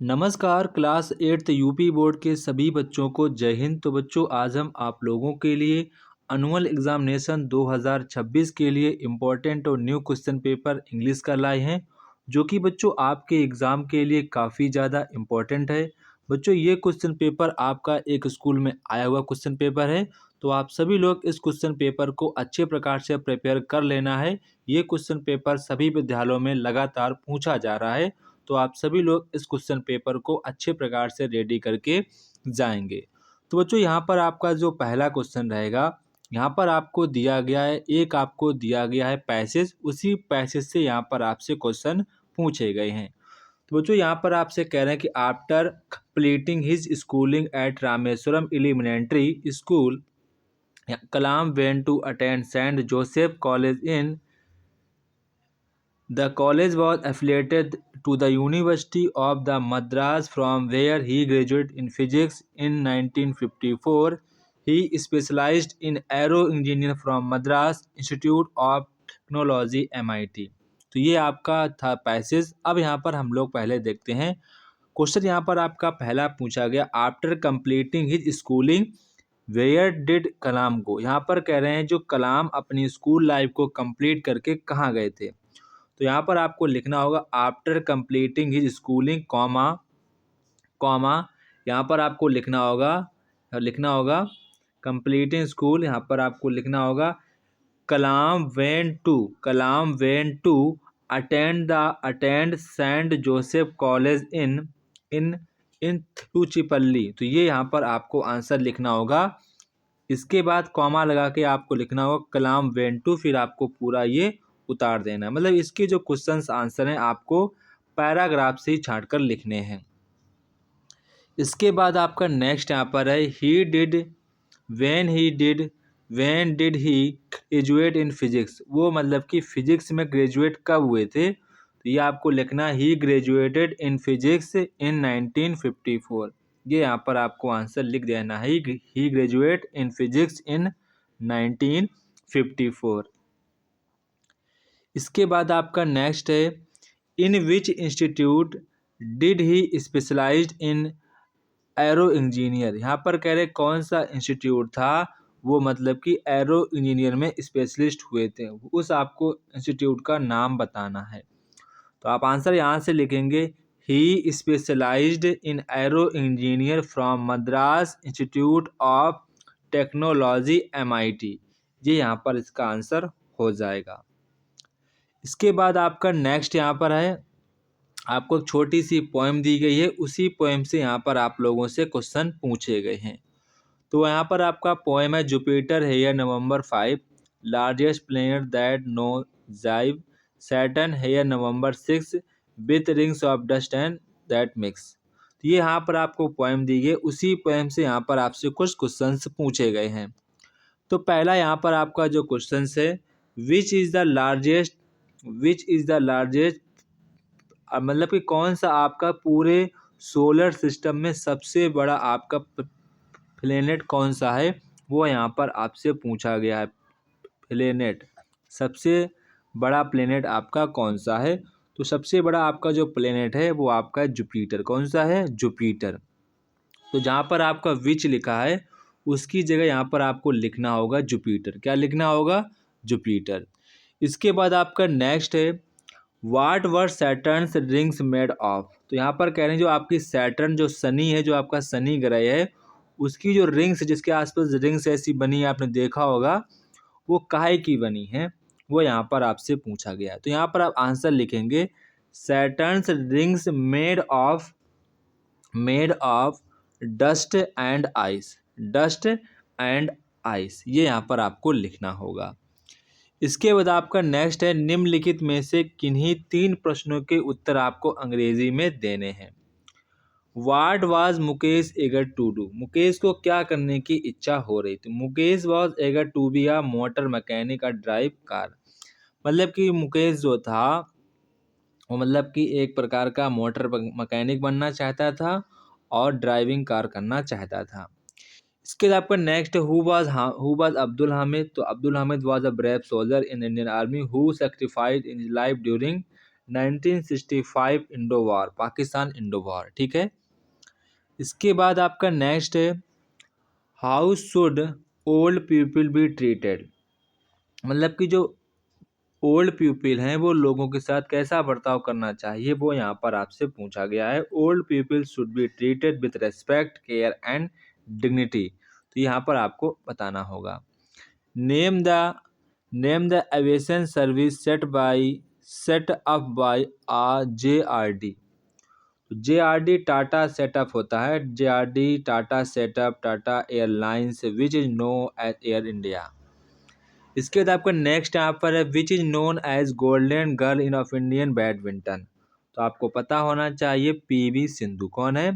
नमस्कार class 8th UP board के सभी बच्चों को जय हिंद। तो बच्चों आज हम आप लोगों के लिए एनुअल एग्जामिनेशन 2026 के लिए इम्पोर्टेंट और न्यू क्वेश्चन पेपर इंग्लिश का लाए हैं, जो कि बच्चों आपके एग्ज़ाम के लिए काफ़ी ज़्यादा इम्पोर्टेंट है। बच्चों ये क्वेश्चन पेपर आपका एक स्कूल में आया हुआ क्वेश्चन पेपर है, तो आप सभी लोग इस क्वेश्चन पेपर को अच्छे प्रकार से प्रिपेयर कर लेना है। ये क्वेश्चन पेपर सभी विद्यालयों में लगातार पूछा जा रहा है, तो आप सभी लोग इस क्वेश्चन पेपर को अच्छे प्रकार से रेडी करके जाएंगे। तो बच्चों यहाँ पर आपका जो पहला क्वेश्चन रहेगा, यहाँ पर आपको दिया गया है, एक आपको दिया गया है पैसेज, उसी पैसेज से यहाँ पर आपसे क्वेश्चन पूछे गए हैं। तो बच्चों यहाँ पर आपसे कह रहे हैं कि after completing his schooling at Rameswaram elementary school Kalam went to attend Saint Joseph college in The college was affiliated to the University of the Madras, from where he graduated in physics in 1954. He specialized in aero engineering from Madras Institute of Technology MIT। तो ये आपका था passage. अब यहाँ पर हम लोग पहले देखते हैं क्वेश्चन। यहाँ पर आपका पहला पूछा गया, after completing his schooling where did Kalam go. यहाँ पर कह रहे हैं जो कलाम अपनी स्कूल लाइफ को कंप्लीट करके कहाँ गए थे। तो यहाँ पर आपको लिखना होगा after completing his schooling comma comma, यहाँ पर आपको लिखना होगा कंप्लीटिंग स्कूल। यहाँ पर आपको लिखना होगा Kalam went to attend Saint Joseph college in in in Tiruchirappalli. तो ये यहाँ पर आपको आंसर लिखना होगा। इसके बाद कॉमा लगा के आपको लिखना होगा कलाम वेंट टू, फिर आपको पूरा ये उतार देना। मतलब इसके जो क्वेश्चंस आंसर हैं आपको पैराग्राफ से ही छांट कर लिखने हैं। इसके बाद आपका नेक्स्ट यहाँ पर है when did he graduate in physics. वो मतलब कि फिजिक्स में ग्रेजुएट कब हुए थे, तो ये आपको लिखना ही ग्रेजुएटेड इन फिजिक्स इन 1954। ये यहाँ पर आपको आंसर लिख देना है, ही ग्रेजुएट इन फिजिक्स इन 1954। इसके बाद आपका नेक्स्ट है in which institute did he specialized in aero engineer. यहाँ पर कह रहे कौन सा इंस्टीट्यूट था, वो मतलब कि एरो इंजीनियर में स्पेशलिस्ट हुए थे, उस आपको इंस्टीट्यूट का नाम बताना है। तो आप आंसर यहाँ से लिखेंगे he specialized in aero engineer from Madras institute of technology MIT। ये यहाँ पर इसका आंसर हो जाएगा। इसके बाद आपका नेक्स्ट यहाँ पर है, आपको एक छोटी सी पोएम दी गई है, उसी पोएम से यहाँ पर आप लोगों से क्वेश्चन पूछे गए हैं। तो यहाँ पर आपका पोएम है Jupiter here number 5 largest planet that know jive Saturn here number 6 with rings of dust and that mix. तो ये यहाँ पर आपको पोएम दी गई, उसी पोएम से यहाँ पर आपसे कुछ क्वेश्चंस पूछे गए हैं। तो पहला यहाँ पर आपका जो क्वेश्चन है, विच इज़ द लार्जेस्ट मतलब कि कौन सा आपका पूरे सोलर सिस्टम में सबसे बड़ा आपका प्लेनेट कौन सा है, वो यहाँ पर आपसे पूछा गया है। प्लेनेट, सबसे बड़ा प्लेनेट आपका कौन सा है। तो सबसे बड़ा आपका जो प्लेनेट है वो आपका जुपिटर। कौन सा है? जुपिटर। तो जहाँ पर आपका विच लिखा है उसकी जगह यहाँ पर आपको लिखना होगा जुपिटर। क्या लिखना होगा? जुपिटर। इसके बाद आपका नेक्स्ट है वाट वर सैटर्न्स रिंग्स मेड ऑफ। तो यहाँ पर कह रहे हैं जो आपकी सैटर्न जो शनि है, जो आपका शनि ग्रह है, उसकी जो रिंग्स जिसके आसपास रिंग्स ऐसी बनी है आपने देखा होगा, वो काहे की बनी है, वो यहाँ पर आपसे पूछा गया है। तो यहाँ पर आप आंसर लिखेंगे Saturn's rings made of dust and ice. ये यहाँ पर आपको लिखना होगा। इसके बाद आपका नेक्स्ट है निम्नलिखित में से किन्हीं 3 प्रश्नों के उत्तर आपको अंग्रेजी में देने हैं। What was Mukesh eager to do? Mukesh को क्या करने की इच्छा हो रही थी? Mukesh was eager to be a motor mechanic or drive car। मतलब कि मुकेश जो था वो मतलब कि एक प्रकार का मोटर मैकेनिक बनना चाहता था और ड्राइविंग कार करना चाहता था। इसके बाद आपका next who was Abdul Hamid. तो Abdul Hamid was a brave soldier in Indian army who sacrificed in his life during 1965 Indo war, Pakistan Indo war. ठीक है, इसके बाद आपका नेक्स्ट है how should old people be treated, मतलब कि जो ओल्ड पीपल हैं वो लोगों के साथ कैसा बर्ताव करना चाहिए, वो यहाँ पर आपसे पूछा गया है। Old people should be treated with respect, care and dignity, तो यहाँ पर आपको बताना होगा। Name the aviation service set up by JRD, JRD Tata setup होता है, JRD Tata setup, Tata airlines which is known as Air India. इसके बाद आपका नेक्स्ट यहाँ पर है which is known as golden girl in of Indian badminton, तो आपको पता होना चाहिए PV सिंधु। कौन है?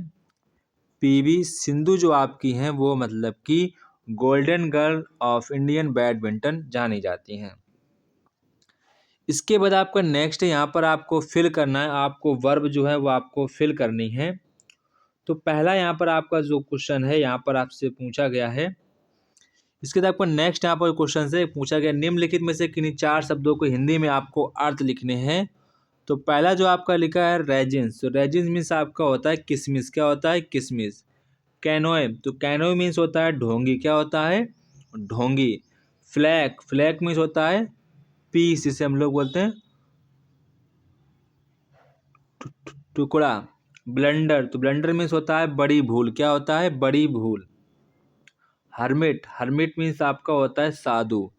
PV सिंधु जो आपकी हैं वो मतलब कि golden girl of Indian badminton जानी जाती हैं। इसके बाद आपका नेक्स्ट है यहाँ पर आपको फिल करना है, आपको वर्ब जो है वो आपको फिल करनी है। तो पहला यहाँ पर आपका जो क्वेश्चन है यहाँ पर आपसे पूछा गया है, इसके बाद आपको नेक्स्ट यहाँ पर क्वेश्चन से पूछा गया निम्नलिखित में से किन्हीं 4 शब्दों को हिंदी में आपको अर्थ लिखने हैं। तो पहला जो आपका लिखा है रेजिन्स, तो रेजिन्स मीन्स आपका होता है किशमिश। क्या होता है? किशमिश। कैनोए, तो कैनोए मीन्स होता है ढोंगी। क्या होता है? ढोंगी। फ्लैक मीन्स होता है पीस, जिसे हम लोग बोलते हैं टुकड़ा। ब्लंडर, तो ब्लंडर मीन्स होता है बड़ी भूल। क्या होता है? बड़ी भूल। हर्मिट मीन्स आपका होता है साधु।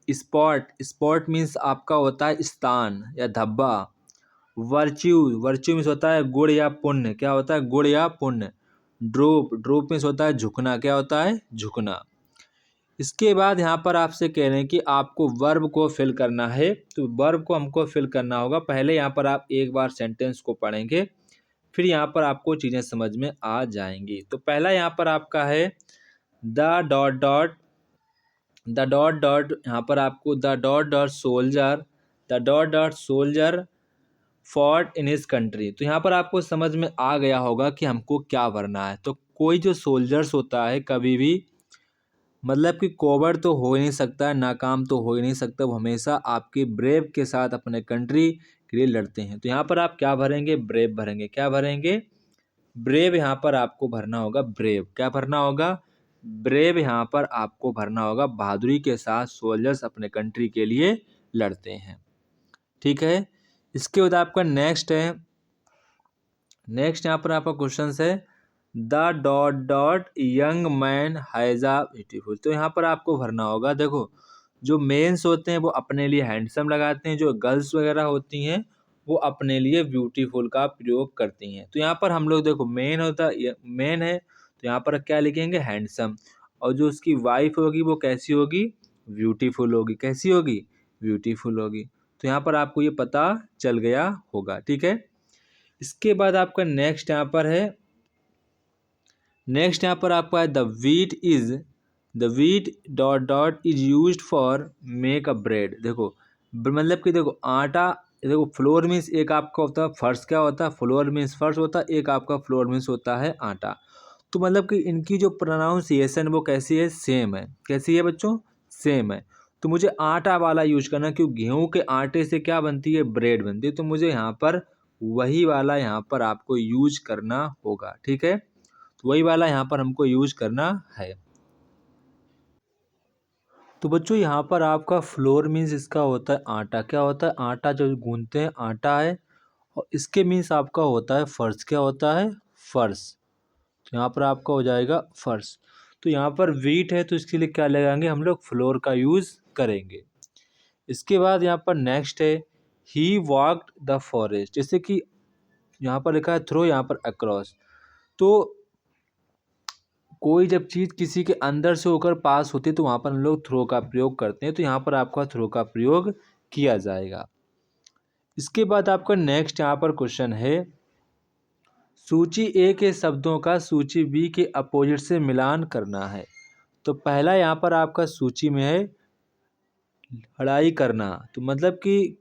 स्पॉट मीन्स आपका होता है स्थान या धब्बा। वर्च्यू मीन्स होता है गुण या पुण्य। क्या होता है? गुण या पुण्य। ड्रूप मीन्स होता है झुकना। क्या होता है? झुकना। इसके बाद यहाँ पर आपसे कह रहे हैं कि आपको वर्ब को फिल करना है, तो वर्ब को हमको फिल करना होगा। पहले यहाँ पर आप एक बार सेंटेंस को पढ़ेंगे, फिर यहाँ पर आपको चीज़ें समझ में आ जाएंगी। तो पहला यहाँ पर आपका है द डॉट डॉट यहाँ पर आपको the dot soldier fought in his country, तो यहाँ पर आपको समझ में आ गया होगा कि हमको क्या भरना है। तो कोई जो सोल्जर्स होता है कभी भी मतलब कि कोबर तो हो ही नहीं सकता, नाकाम तो हो ही नहीं सकता, वो हमेशा आपके ब्रेव के साथ अपने कंट्री के लिए लड़ते हैं। तो यहाँ पर आप क्या भरेंगे? ब्रेव भरेंगे। क्या भरेंगे? ब्रेव यहाँ पर आपको भरना होगा। ब्रेव क्या भरना होगा? ब्रेव यहाँ पर आपको भरना होगा। बहादुरी के साथ सोल्जर्स अपने कंट्री के लिए लड़ते हैं। ठीक है, इसके बाद आपका नेक्स्ट यहाँ पर आपका क्वेश्चन है the dot young man has a beautiful, तो यहाँ पर आपको भरना होगा। देखो जो मेंस होते हैं वो अपने लिए हैंडसम लगाते हैं, जो गर्ल्स वगैरह होती हैं वो अपने लिए ब्यूटीफुल का प्रयोग करती हैं। तो यहाँ पर हम लोग देखो मेन है, तो यहाँ पर क्या लिखेंगे? हैंडसम। और जो उसकी वाइफ होगी वो कैसी होगी? ब्यूटीफुल होगी। कैसी होगी? ब्यूटीफुल होगी। तो यहाँ पर आपको ये पता चल गया होगा। ठीक है, इसके बाद आपका नेक्स्ट यहाँ पर आपका है the wheat dot is used for make a bread. देखो मतलब कि देखो आटा, देखो फ्लोर मीन्स एक आपका होता है फर्श। क्या होता है? फ्लोर मीन्स फर्श होता है, एक आपका फ्लोर मीन्स होता है आटा। तो मतलब कि इनकी जो प्रोनाउंसिएशन वो कैसी है? सेम है। कैसी है बच्चों? सेम है। तो मुझे आटा वाला यूज करना, क्योंकि गेहूं के आटे से क्या बनती है? ब्रेड बनती है। तो मुझे यहाँ पर वही वाला यहाँ पर आपको यूज करना होगा। ठीक है, तो वही वाला यहाँ पर हमको यूज करना है। तो बच्चों यहाँ पर आपका फ्लोर मीन्स इसका होता है आटा। क्या होता है? आटा जो गूंथते हैं आटा है। और इसके मीन्स आपका होता है फर्श। क्या होता है? फर्श। तो यहाँ पर आपका हो जाएगा फर्श। तो यहाँ पर वीट है तो इसके लिए क्या लगाएंगे हम लोग? फ्लोर का यूज़ करेंगे। इसके बाद यहाँ पर नेक्स्ट है ही वॉक्ड द फॉरेस्ट, जैसे कि यहाँ पर लिखा है थ्रो, यहाँ पर अक्रॉस। तो कोई जब चीज़ किसी के अंदर से होकर पास होती है तो वहाँ पर हम लोग थ्रो का प्रयोग करते हैं। तो यहाँ पर आपका थ्रो का प्रयोग किया जाएगा। इसके बाद आपका नेक्स्ट यहाँ पर क्वेश्चन है सूची ए के शब्दों का सूची बी के अपोजिट से मिलान करना है। तो पहला यहाँ पर आपका सूची में है लड़ाई करना, तो मतलब कि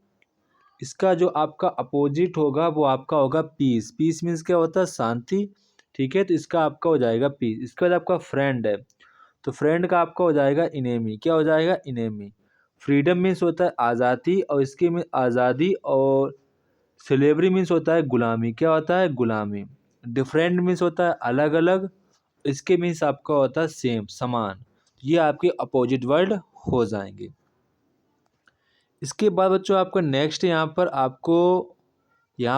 इसका जो आपका अपोजिट होगा वो आपका होगा पीस। पीस मीन्स क्या होता है? शांति। ठीक है, तो इसका आपका हो जाएगा पीस। इसके बाद आपका फ्रेंड है, तो फ्रेंड का आपका हो जाएगा इनेमी। क्या हो जाएगा? इनेमी। फ्रीडम मीन्स होता है आज़ादी, और इसके में आज़ादी और स्लेवरी मीन्स होता है गुलामी, क्या होता है गुलामी। डिफरेंट मीन्स होता है अलग अलग, इसके मीन्स आपका होता है सेम समान, ये आपके अपोजिट वर्ड हो जाएंगे। इसके बाद बच्चों आपका नेक्स्ट यहाँ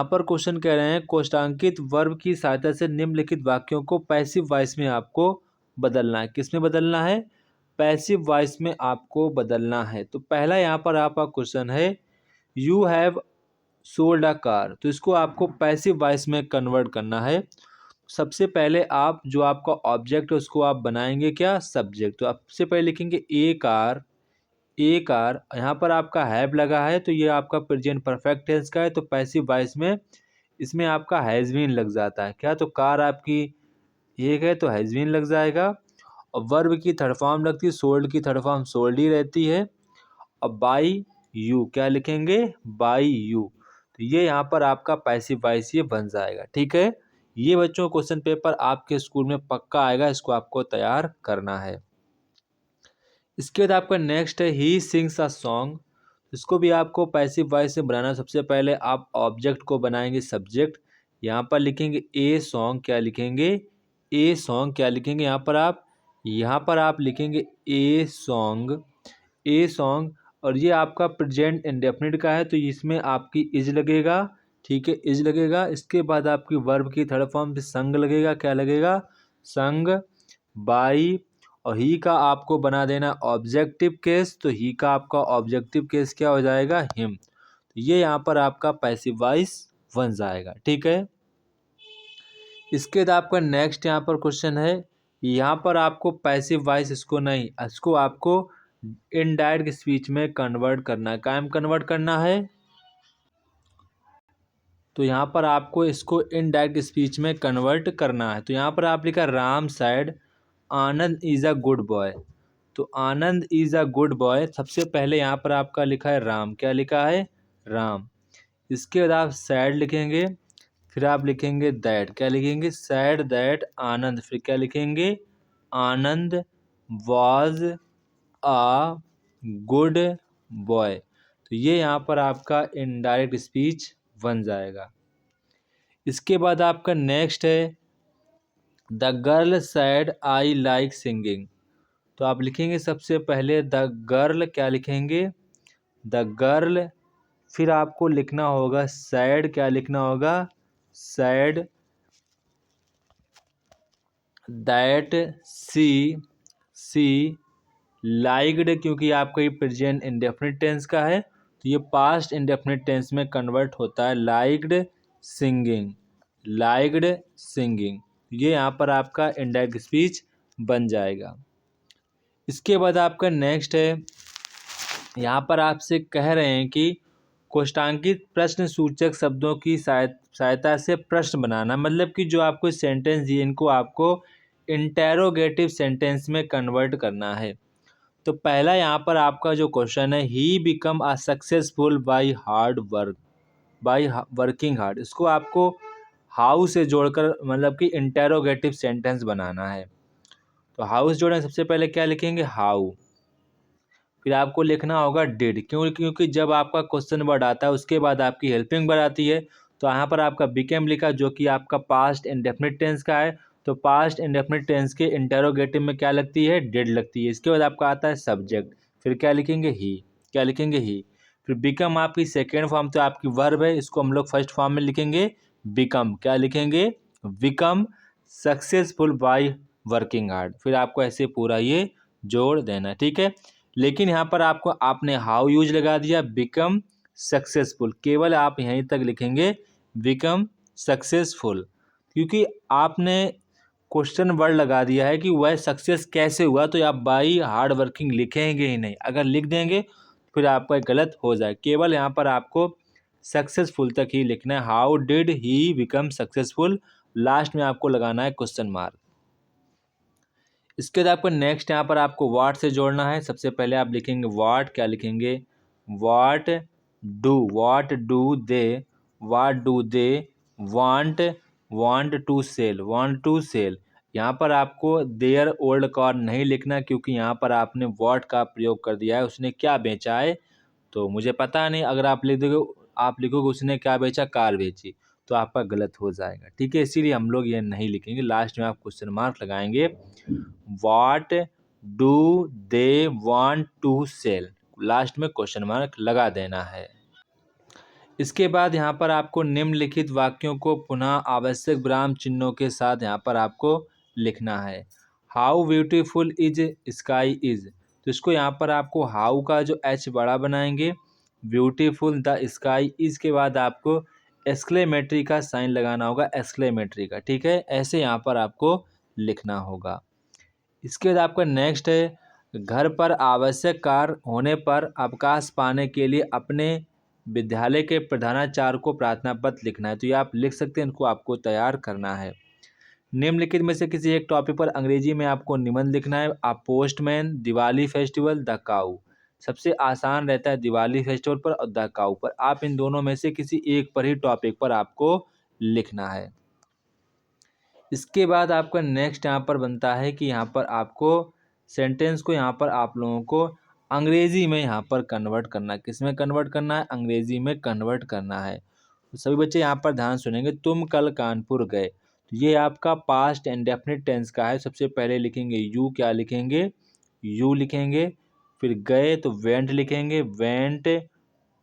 पर क्वेश्चन कह रहे हैं कोष्टांकित वर्ब की सहायता से निम्नलिखित वाक्यों को पैसिव वॉइस में आपको बदलना है। किस में बदलना है? पैसिव वॉइस में आपको बदलना है। तो पहला यहाँ पर आपका क्वेश्चन है you have sold a car, तो इसको आपको पैसिव वॉइस में कन्वर्ट करना है। सबसे पहले आप जो आपका ऑब्जेक्ट है उसको आप बनाएंगे क्या? सब्जेक्ट। तो आप सबसे पहले लिखेंगे ए कार, ए कार, यहाँ पर आपका हैव लगा है तो ये आपका प्रेजेंट परफेक्ट टेंस का है, तो पैसिव वॉइस में इसमें आपका हैज़ बीन लग जाता है क्या? तो कार आपकी एक है तो हैज़ बीन लग जाएगा। और वर्ब की थर्ड फॉर्म लगती है, सोल्ड की थर्ड फॉर्म सोल्ड ही रहती है। और बाई यू क्या लिखेंगे? By you. तो ये यहाँ पर आपका पैसिव वॉइस ये बन जाएगा। ठीक है, ये बच्चों क्वेश्चन पेपर आपके स्कूल में पक्का आएगा, इसको आपको तैयार करना है। इसके बाद आपका नेक्स्ट है ही सिंग्स अ सॉन्ग, इसको भी आपको पैसिव वॉइस से बनाना। सबसे पहले आप ऑब्जेक्ट को बनाएंगे सब्जेक्ट, यहाँ पर लिखेंगे ए सॉन्ग, क्या लिखेंगे? A song. क्या लिखेंगे यहाँ पर आप लिखेंगे ए सॉन्ग, ए सॉन्ग। और ये आपका प्रेजेंट इंडेफिनिट का है तो इसमें आपकी इज लगेगा। ठीक है, इज लगेगा। इसके बाद आपकी वर्ब की थर्ड फॉर्म से संग लगेगा, क्या लगेगा? संग बाई। और ही का आपको बना देना ऑब्जेक्टिव केस, तो ही का आपका ऑब्जेक्टिव केस क्या हो जाएगा? हिम। तो ये यहाँ पर आपका पैसिव वॉइस बन जाएगा। ठीक है, इसके बाद आपका नेक्स्ट यहाँ पर क्वेश्चन है, यहाँ पर आपको पैसिव वॉइस इसको नहीं, इसको आपको इनडायरेक्ट स्पीच में कन्वर्ट करना है। कायम कन्वर्ट करना है, तो यहाँ पर आपको इसको इनडायरेक्ट स्पीच में कन्वर्ट करना है। तो यहाँ पर आप लिखा Ram sad Anand is a good boy, तो आनंद इज़ अ गुड बॉय। सबसे पहले यहाँ पर आपका लिखा है राम, क्या लिखा है? राम। इसके बाद आप सैड लिखेंगे, फिर आप लिखेंगे दैट, क्या लिखेंगे? सैड दैट आनंद, फिर क्या लिखेंगे? आनंद वाज आ गुड बॉय। तो ये यहाँ पर आपका इनडायरेक्ट स्पीच बन जाएगा। इसके बाद आपका नेक्स्ट है the girl sad I like singing, तो आप लिखेंगे सबसे पहले द गर्ल, क्या लिखेंगे? The girl. फिर आपको लिखना होगा सैड, क्या लिखना होगा? सैड दैट सी लाइक्ड, क्योंकि आपका ये प्रेजेंट इंडेफिनिट टेंस का है तो ये पास्ट इंडेफिनिट टेंस में कन्वर्ट होता है। लाइक्ड सिंगिंग, लाइक्ड सिंगिंग, ये यहाँ पर आपका इनडायरेक्ट स्पीच बन जाएगा। इसके बाद आपका नेक्स्ट है, यहाँ पर आपसे कह रहे हैं कि कोष्टांकित प्रश्न सूचक शब्दों की सहायता से प्रश्न बनाना, मतलब कि जो आपको सेंटेंस दिए इनको आपको इंटेरोगेटिव सेंटेंस में कन्वर्ट करना है। तो पहला यहाँ पर आपका जो क्वेश्चन है he become a successful by hard work, by working hard, इसको आपको हाउ से जोड़कर मतलब कि इंटेरोगेटिव सेंटेंस बनाना है। तो हाउ से जोड़ें, सबसे पहले क्या लिखेंगे? हाउ। फिर आपको लिखना होगा डिड, क्योंकि जब आपका क्वेश्चन वर्ड आता है उसके बाद आपकी हेल्पिंग वर्ड आती है। तो यहाँ पर आपका बिकेम लिखा जो कि आपका पास्ट इंडेफिनिट टेंस का है, तो पास्ट इंडेफिनिट टेंस के इंटेरोगेटिव में क्या लगती है? डिड लगती है। इसके बाद आपका आता है सब्जेक्ट, फिर क्या लिखेंगे? ही, क्या लिखेंगे? ही। फिर बिकम आपकी सेकेंड फॉर्म, तो आपकी वर्ब है, इसको हम लोग फर्स्ट फॉर्म में लिखेंगे बिकम, क्या लिखेंगे? Become successful bye working hard. फिर आपको ऐसे पूरा ये जोड़ देना, ठीक है। लेकिन यहाँ पर आपको आपने हाउ यूज लगा दिया, बिकम सक्सेसफुल, केवल आप यहीं तक लिखेंगे बिकम सक्सेसफुल, क्योंकि आपने क्वेश्चन वर्ड लगा दिया है कि वह सक्सेस कैसे हुआ, तो आप बाई हार्ड वर्किंग लिखेंगे ही नहीं। अगर लिख देंगे फिर आपका गलत हो जाए। केवल यहाँ पर आपको सक्सेसफुल तक ही लिखना है। How did he become successful, last में आपको लगाना है क्वेश्चन मार्क। इसके बाद आपको नेक्स्ट यहाँ पर आपको वाट से जोड़ना है। सबसे पहले आप लिखेंगे वाट, क्या लिखेंगे? What do they, what do they want to sell, want to sell. यहाँ पर आपको देयर ओल्ड कार नहीं लिखना, क्योंकि यहाँ पर आपने वाट का प्रयोग कर दिया है। उसने क्या बेचा है तो मुझे पता नहीं, अगर आप लिख दोगे आप लिखोगे उसने क्या बेचा, कार बेची, तो आपका गलत हो जाएगा। ठीक है, इसीलिए हम लोग ये नहीं लिखेंगे, लास्ट में आप क्वेश्चन मार्क लगाएंगे। What do they want to sell, last में क्वेश्चन मार्क लगा देना है। इसके बाद यहाँ पर आपको निम्नलिखित वाक्यों को पुनः आवश्यक विराम चिन्हों के साथ यहाँ पर आपको लिखना है। How beautiful is sky is, तो इसको यहाँ पर आपको हाउ का जो एच बड़ा बनाएंगे, ब्यूटीफुल द स्काई इज के बाद आपको एक्सक्लेमेटरी का साइन लगाना होगा, एक्सक्लेमेटरी का। ठीक है, ऐसे यहाँ पर आपको लिखना होगा। इसके बाद आपका नेक्स्ट है, घर पर आवश्यक कार्य होने पर अवकाश पाने के लिए अपने विद्यालय के प्रधानाचार्य को प्रार्थना पत्र लिखना है। तो ये आप लिख सकते हैं, इनको आपको तैयार करना है। निम्नलिखित में से किसी एक टॉपिक पर अंग्रेजी में आपको निबंध लिखना है। आप पोस्टमैन, दिवाली फेस्टिवल, द काऊ। सबसे आसान रहता है दिवाली फेस्टिवल पर और द काऊ पर। आप इन दोनों में से किसी एक पर ही टॉपिक पर आपको लिखना है। इसके बाद आपका नेक्स्ट यहाँ पर बनता है कि यहाँ पर आपको सेंटेंस को यहाँ पर आप लोगों को अंग्रेज़ी में यहाँ पर कन्वर्ट करना है। किस में कन्वर्ट करना है, अंग्रेज़ी में कन्वर्ट करना है। तो सभी बच्चे यहाँ पर ध्यान सुनेंगे। तुम कल कानपुर गए, तो ये आपका पास्ट इंडेफिनिट टेंस का है। सबसे पहले लिखेंगे यू, क्या लिखेंगे, यू लिखेंगे। फिर गए तो वेंट लिखेंगे, went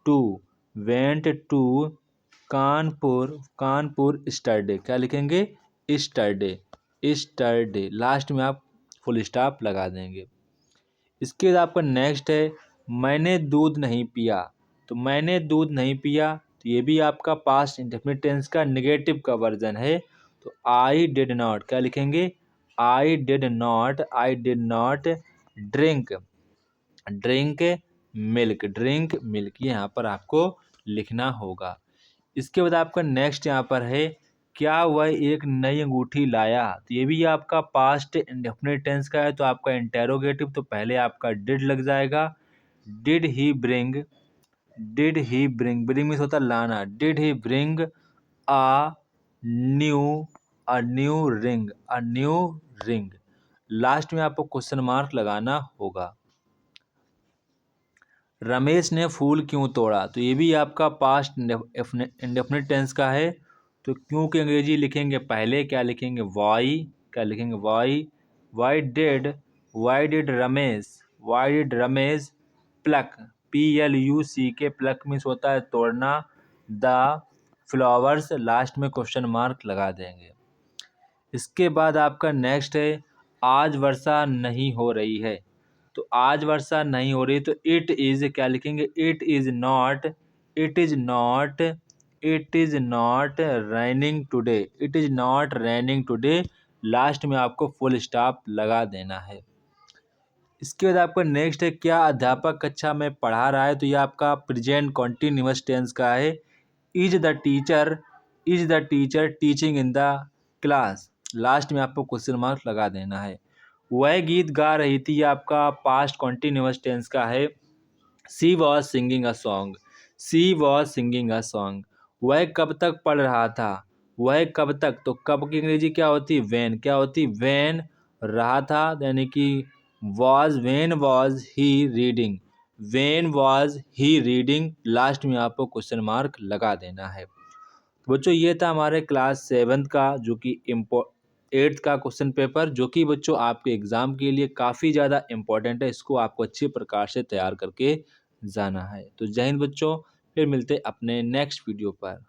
to, went to Kanpur, Kanpur study, क्या लिखेंगे, स्टडे, स्टडे। लास्ट में आप फुल स्टॉप लगा देंगे। इसके बाद आपका नेक्स्ट है, मैंने दूध नहीं पिया, तो मैंने दूध नहीं पिया, तो ये भी आपका पास्ट इंडेफिनिट टेंस का नेगेटिव का वर्जन है। तो आई डिड नॉट, क्या लिखेंगे, I did not, I did not drink, drink milk, drink milk, ये यहाँ पर आपको लिखना होगा। इसके बाद आपका नेक्स्ट यहाँ पर है, क्या वह एक नई अंगूठी लाया, तो ये भी आपका पास्ट इंडेफिनिट टेंस का है। तो आपका इंटेरोगेटिव, तो पहले आपका डिड लग जाएगा। Did he bring, did he bring, bring means होता है लाना, did he bring a new, a new ring, a new ring. Last में आपको क्वेश्चन मार्क लगाना होगा। रमेश ने फूल क्यों तोड़ा, तो ये भी आपका पास्ट इंडेफिनिट टेंस का है। तो क्यों की अंग्रेजी लिखेंगे पहले, क्या लिखेंगे, वाई, क्या लिखेंगे, why, why did Ramesh, why did Ramesh pluck, PLUCK, pluck means होता है तोड़ना, द फ्लावर्स। लास्ट में क्वेश्चन मार्क लगा देंगे। इसके बाद आपका नेक्स्ट है, आज वर्षा नहीं हो रही है, तो आज वर्षा नहीं हो रही, तो इट इज़, क्या लिखेंगे, it is not, it is not, it is not raining today, it is not raining today. Last में आपको फुल स्टॉप लगा देना है। इसके बाद आपका नेक्स्ट है, क्या अध्यापक कक्षा में पढ़ा रहा है, तो ये आपका प्रेजेंट कॉन्टिन्यूअस टेंस का है। Is the teacher, is the teacher teaching in the class. Last में आपको क्वेश्चन मार्क लगा देना है। वह गीत गा रही थी, ये आपका पास्ट कॉन्टिन्यूअस टेंस का है। She was singing a song, she was singing a song. वह कब तक पढ़ रहा था, वह कब तक, तो कब की अंग्रेजी क्या होती, वैन, क्या होती, वैन रहा था, यानी कि was, when was he reading, when was he reading. Last में आपको क्वेश्चन मार्क लगा देना है। बच्चों ये था हमारे क्लास 7th का जो कि 8th का क्वेश्चन पेपर, जो कि बच्चों आपके एग्ज़ाम के लिए काफ़ी ज़्यादा इम्पोर्टेंट है। इसको आपको अच्छी प्रकार से तैयार करके जाना है। तो जय हिंद बच्चों, फिर मिलते अपने नेक्स्ट वीडियो पर।